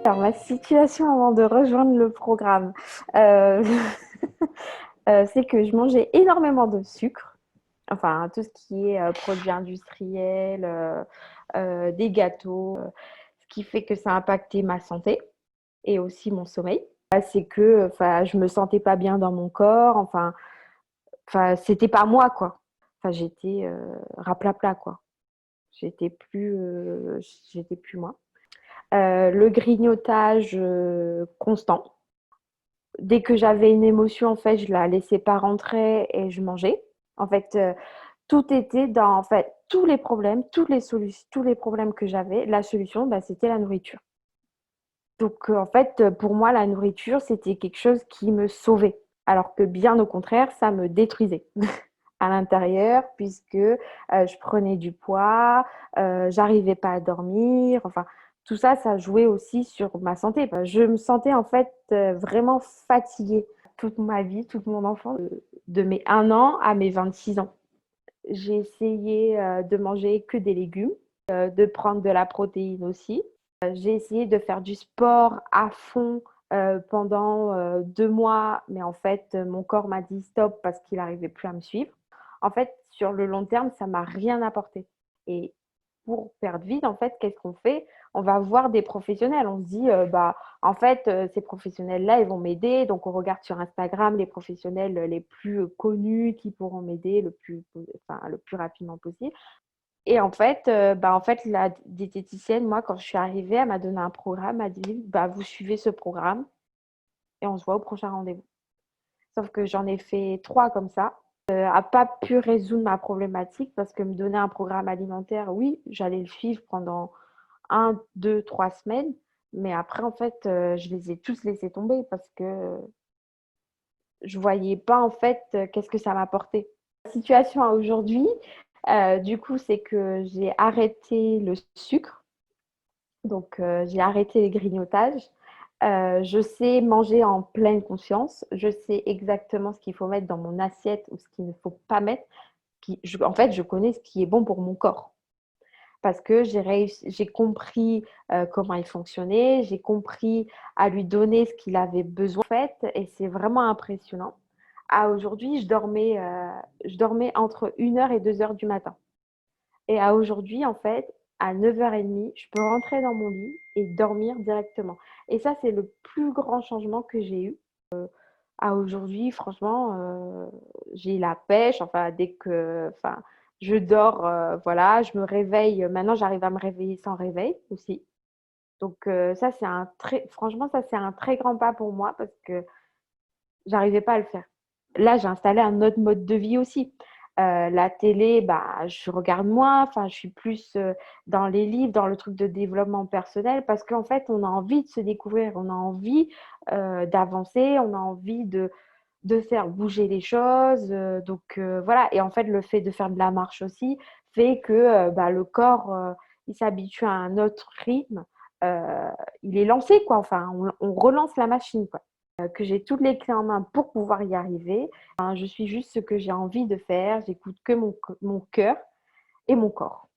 Alors, ma situation avant de rejoindre le programme, euh, c'est que je mangeais énormément de sucre, enfin tout ce qui est produits industriels, des gâteaux, ce qui fait que ça a impacté ma santé et aussi mon sommeil. C'est que enfin, je me sentais pas bien dans mon corps, enfin c'était pas moi quoi. Enfin, j'étais raplapla quoi. J'étais plus, j'étais plus moi. Le grignotage constant. Dès que j'avais une émotion, en fait, je la laissais pas rentrer et je mangeais. En fait, tout était dans, en fait, tous les problèmes, toutes les solutions, tous les problèmes que j'avais, la solution, bah, c'était la nourriture. Donc, en fait, pour moi, la nourriture, c'était quelque chose qui me sauvait. Alors que bien au contraire, ça me détruisait à l'intérieur, puisque je prenais du poids, j'arrivais pas à dormir. Enfin, tout ça, ça jouait aussi sur ma santé. Je me sentais en fait vraiment fatiguée toute ma vie, toute mon enfance, de mes 1 an à mes 26 ans. J'ai essayé de manger que des légumes, de prendre de la protéine aussi. J'ai essayé de faire du sport à fond pendant 2 mois, mais en fait, mon corps m'a dit stop parce qu'il n'arrivait plus à me suivre. En fait, sur le long terme, ça m'a rien apporté. Et pour perdre vide, en fait, qu'est-ce qu'on fait? On va voir des professionnels. On se dit, bah, en fait, ces professionnels-là, ils vont m'aider. Donc, on regarde sur Instagram les professionnels les plus connus qui pourront m'aider enfin, le plus rapidement possible. Et en fait, la diététicienne, moi, quand je suis arrivée, elle m'a donné un programme. Elle m'a dit, bah, vous suivez ce programme et on se voit au prochain rendez-vous. Sauf que j'en ai fait 3 comme ça. A pas pu résoudre ma problématique parce que me donner un programme alimentaire, oui, j'allais le suivre pendant 1, 2, 3 semaines. Mais après, en fait, je les ai tous laissés tomber parce que je voyais pas, en fait, qu'est-ce que ça m'apportait. La situation à aujourd'hui, du coup, c'est que j'ai arrêté le sucre. Donc, j'ai arrêté les grignotages. Je sais manger en pleine conscience. Je sais exactement ce qu'il faut mettre dans mon assiette ou ce qu'il ne faut pas mettre. En fait, je connais ce qui est bon pour mon corps parce que j'ai compris comment il fonctionnait, j'ai compris à lui donner ce qu'il avait besoin en fait, et c'est vraiment impressionnant. À aujourd'hui, je dormais entre 1 heure et 2 heures du matin. Et à aujourd'hui, en fait, à 9h30, je peux rentrer dans mon lit et dormir directement. Et ça, c'est le plus grand changement que j'ai eu. À aujourd'hui, franchement, j'ai la pêche. Enfin, enfin, je dors, voilà, je me réveille. Maintenant, j'arrive à me réveiller sans réveil aussi. Donc, ça, franchement, ça, c'est un très grand pas pour moi parce que j'arrivais pas à le faire. Là, j'ai installé un autre mode de vie aussi. La télé, bah, je regarde moins, enfin, je suis plus dans les livres, dans le truc de développement personnel, parce qu'en fait, on a envie de se découvrir, on a envie d'avancer, on a envie de faire bouger les choses. Donc voilà, et en fait, le fait de faire de la marche aussi fait que bah, le corps, il s'habitue à un autre rythme. Euh, il est lancé, quoi. Enfin, on relance la machine, quoi. Que j'ai toutes les clés en main pour pouvoir y arriver. Enfin, je suis juste ce que j'ai envie de faire. J'écoute que mon cœur et mon corps.